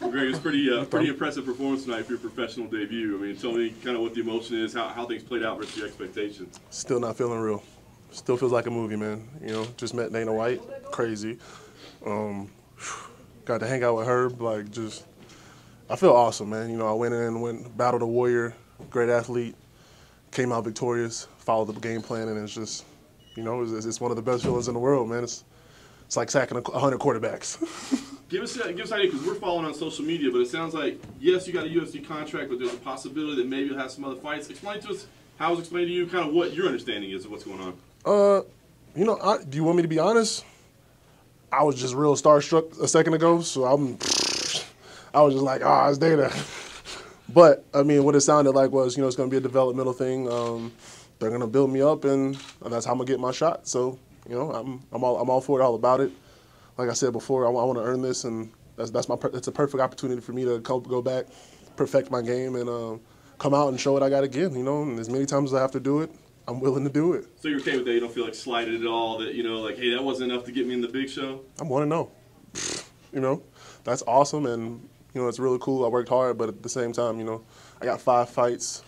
Well, Greg, it's pretty impressive performance tonight for your professional debut. I mean, tell me kind of what the emotion is, how things played out versus your expectations. Still not feeling real. Still feels like a movie, man. You know, just met Dana White, crazy. Got to hang out with Herb, I feel awesome, man. You know, I went in, battled a warrior, great athlete, came out victorious, followed the game plan, and it's just, you know, it's one of the best feelings in the world, man. It's like sacking 100 quarterbacks. Give us an idea, because we're following on social media, but it sounds like, yes, you got a UFC contract, but there's a possibility that maybe you'll have some other fights. Explain to us how it was explained to you, kind of what your understanding is of what's going on. You know, do you want me to be honest? I was just real starstruck a second ago, so I was just like, it's Dana. But, I mean, what it sounded like was, you know, it's going to be a developmental thing. They're going to build me up, and that's how I'm going to get my shot. So, you know, I'm all for it, all about it. Like I said before, I want to earn this, and it's a perfect opportunity for me to go back, perfect my game, and come out and show what I got again, you know. And as many times as I have to do it, I'm willing to do it. So you're okay with that? You don't feel like slighted at all? That, you know, like, hey, that wasn't enough to get me in the big show? I want to know. You know, that's awesome, and, you know, it's really cool. I worked hard, but at the same time, you know, I got 5 fights,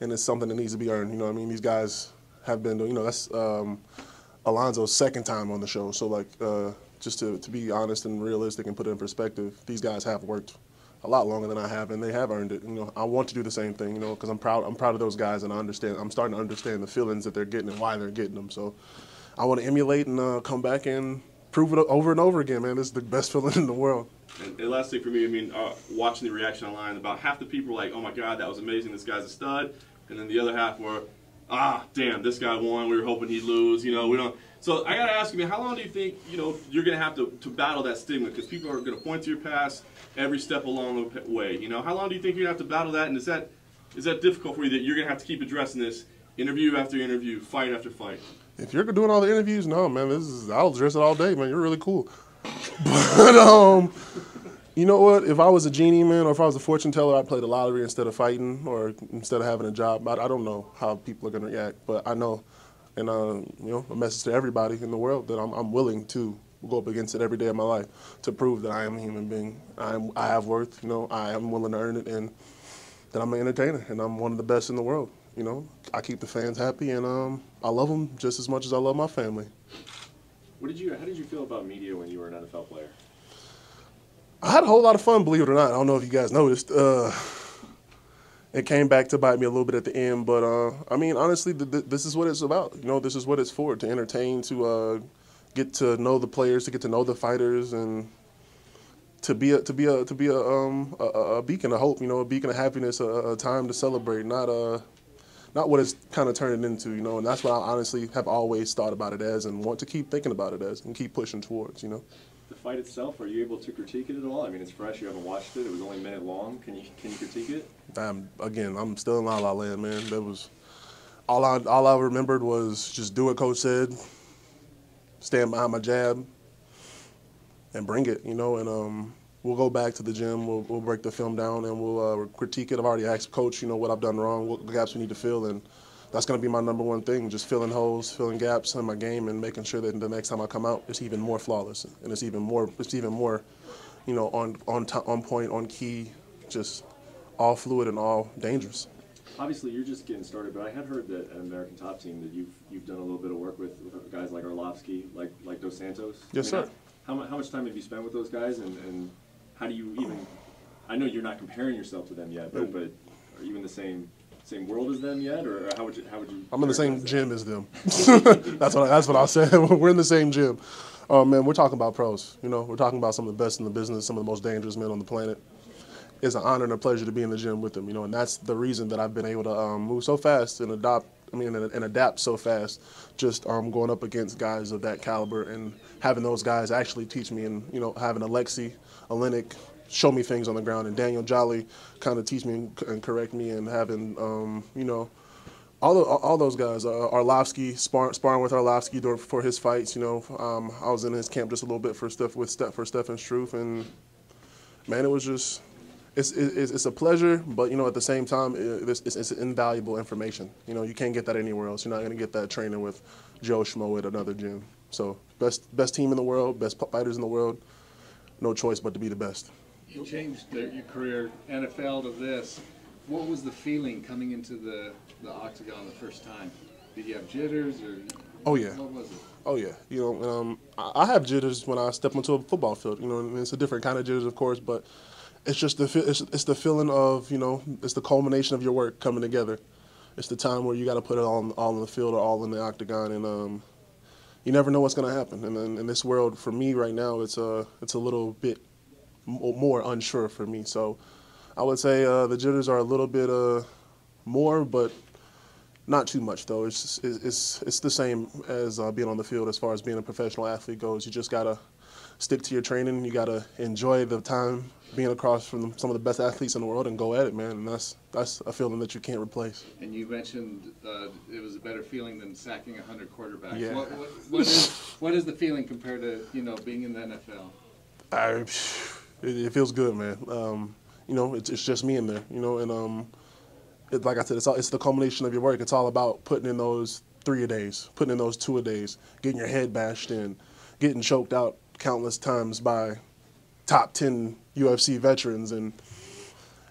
and it's something that needs to be earned. You know what I mean? These guys have been doing, you know, that's Alonzo's 2nd time on the show. So, like, just to be honest and realistic and put it in perspective, these guys have worked a lot longer than I have, and they have earned it. You know, I want to do the same thing, you know, because I'm proud of those guys, and I'm starting to understand the feelings that they're getting and why they're getting them. So I want to emulate and come back and prove it over and over again, man. This is the best feeling in the world. And last thing for me, I mean, watching the reaction online, about half the people were like, oh my God, that was amazing, this guy's a stud. And then the other half were, damn, this guy won, we were hoping he'd lose, you know, we don't. So I got to ask you, man, how long do you think, you know, you're going to have to battle that stigma? Because people are going to point to your past every step along the way. You know, how long do you think you're going to have to battle that? And is that difficult for you, that you're going to have to keep addressing this interview after interview, fight after fight? If you're doing all the interviews, no, man, I'll address it all day, man. You're really cool. But, you know what? If I was a genie, man, or if I was a fortune teller, I'd play the lottery instead of fighting or instead of having a job. I don't know how people are going to react, but I know. And, you know, a message to everybody in the world that I'm willing to go up against it every day of my life to prove that I am a human being. I have worth, you know, I am willing to earn it, and that I'm an entertainer, and I'm one of the best in the world. You know, I keep the fans happy, and I love them just as much as I love my family. How did you feel about media when you were an NFL player? I had a whole lot of fun, believe it or not. I don't know if you guys noticed. It came back to bite me a little bit at the end, but I mean, honestly, this is what it's about. You know, this is what it's for, to entertain, to get to know the players, to get to know the fighters, and to be a beacon of hope. You know, a beacon of happiness, a time to celebrate, not what it's kind of turning into. You know, and that's what I honestly have always thought about it as, and want to keep thinking about it as, and keep pushing towards. You know. The fight itself, are you able to critique it at all? I mean, it's fresh. You haven't watched it. It was only a minute long. Can you critique it? Again, I'm still in La La Land, man. That was all I remembered was just do what Coach said, stand behind my jab, and bring it. You know, and we'll go back to the gym. We'll break the film down and we'll critique it. I've already asked Coach, you know, what I've done wrong, what gaps we need to fill, and that's going to be my #1 thing, just filling holes, filling gaps in my game, and making sure that the next time I come out, it's even more flawless, and it's even more, you know, on point, on key, just all fluid and all dangerous. Obviously, you're just getting started, but I had heard that at American Top Team that you've done a little bit of work with guys like Arlovsky, like Dos Santos. Yes, sir. How much time have you spent with those guys, and how do you even? I know you're not comparing yourself to them yet, but are you in the same world as them yet, or how would you? I'm in the same gym as them. That's what I'll say. We're in the same gym. Man, we're talking about pros. You know, we're talking about some of the best in the business, some of the most dangerous men on the planet. It's an honor and a pleasure to be in the gym with them. You know, and that's the reason that I've been able to move so fast and adapt so fast. Just going up against guys of that caliber and having those guys actually teach me, and you know, having Alexi, Olenek show me things on the ground, and Daniel Jolly kind of teach me and correct me, and having you know, all those guys. Arlovsky, sparring with Arlovsky for his fights. You know, I was in his camp just a little bit for Stefan Struth, and man, it was just. It's a pleasure, but you know, at the same time, it's invaluable information. You know, you can't get that anywhere else. You're not going to get that training with Joe Schmo at another gym. So best team in the world, best fighters in the world. No choice but to be the best. You changed your career NFL to this. What was the feeling coming into the octagon the first time? Did you have jitters or? Oh yeah. What was it? Oh yeah. I have jitters when I step into a football field. And it's a different kind of jitters, of course, but it's just it's the feeling of it's the culmination of your work coming together. It's the time where you got to put it all in the field or all in the octagon, and you never know what's going to happen. And then in this world, for me right now, it's a little bit more unsure for me. So I would say the jitters are a little bit more, but not too much though. It's the same as being on the field as far as being a professional athlete goes. You just gotta stick to your training. You gotta enjoy the time being across from some of the best athletes in the world and go at it, man. And that's a feeling that you can't replace. And you mentioned it was a better feeling than sacking 100 quarterbacks. Yeah. What is the feeling compared to being in the NFL? It feels good, man. It's just me in there, and like I said, it's the culmination of your work. It's all about putting in those 3-a-days, putting in those 2-a-days, getting your head bashed in, getting choked out countless times by top 10 UFC veterans, and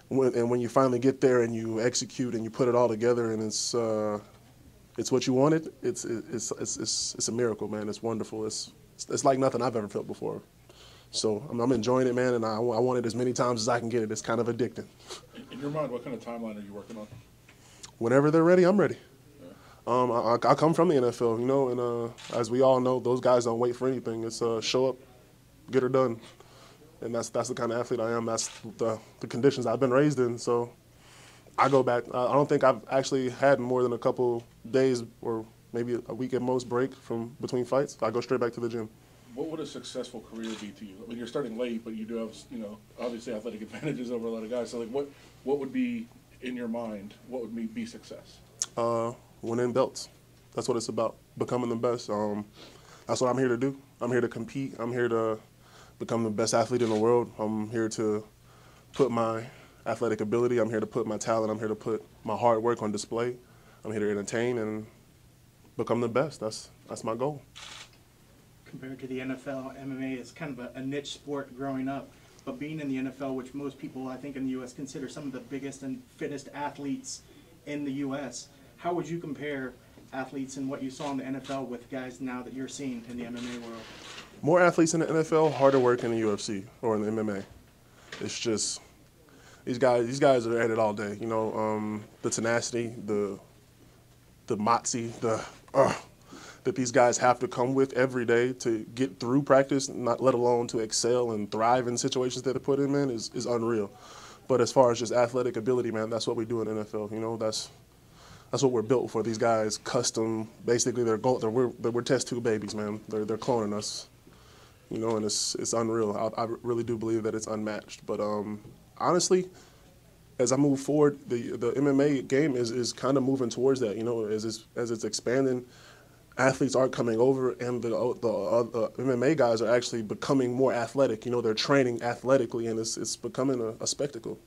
when you finally get there and you execute and you put it all together and it's what you wanted, it's a miracle, man. It's wonderful. It's like nothing I've ever felt before. So I'm enjoying it, man, and I want it as many times as I can get it. It's kind of addicting. In your mind, what kind of timeline are you working on? Whenever they're ready, I'm ready. I come from the NFL, and as we all know, those guys don't wait for anything. It's show up, get her done, and that's the kind of athlete I am. That's the conditions I've been raised in. So I go back. I don't think I've actually had more than a couple days or maybe a week at most break from between fights. I go straight back to the gym. What would a successful career be to you? I mean, you're starting late, but you do have, obviously athletic advantages over a lot of guys. So, like, what would be in your mind? What would be success? Winning belts. That's what it's about. Becoming the best. That's what I'm here to do. I'm here to compete. I'm here to become the best athlete in the world. I'm here to put my athletic ability. I'm here to put my talent. I'm here to put my hard work on display. I'm here to entertain and become the best. That's my goal. Compared to the NFL, MMA is kind of a niche sport growing up. But being in the NFL, which most people, I think, in the U.S. consider some of the biggest and fittest athletes in the U.S., how would you compare athletes and what you saw in the NFL with guys now that you're seeing in the MMA world? More athletes in the NFL, harder work in the UFC or in the MMA. It's just these guys are at it all day. The tenacity, the moxie, that these guys have to come with every day to get through practice, not let alone to excel and thrive in situations that they put them in is unreal. But as far as just athletic ability, man, that's what we do in the NFL. That's what we're built for. These guys, custom, basically we're test tube babies, man. They're cloning us, and it's unreal. I really do believe that it's unmatched. But honestly, as I move forward, the MMA game is kind of moving towards that. As it's expanding. Athletes are coming over, and the MMA guys are actually becoming more athletic. They're training athletically, and it's becoming a spectacle.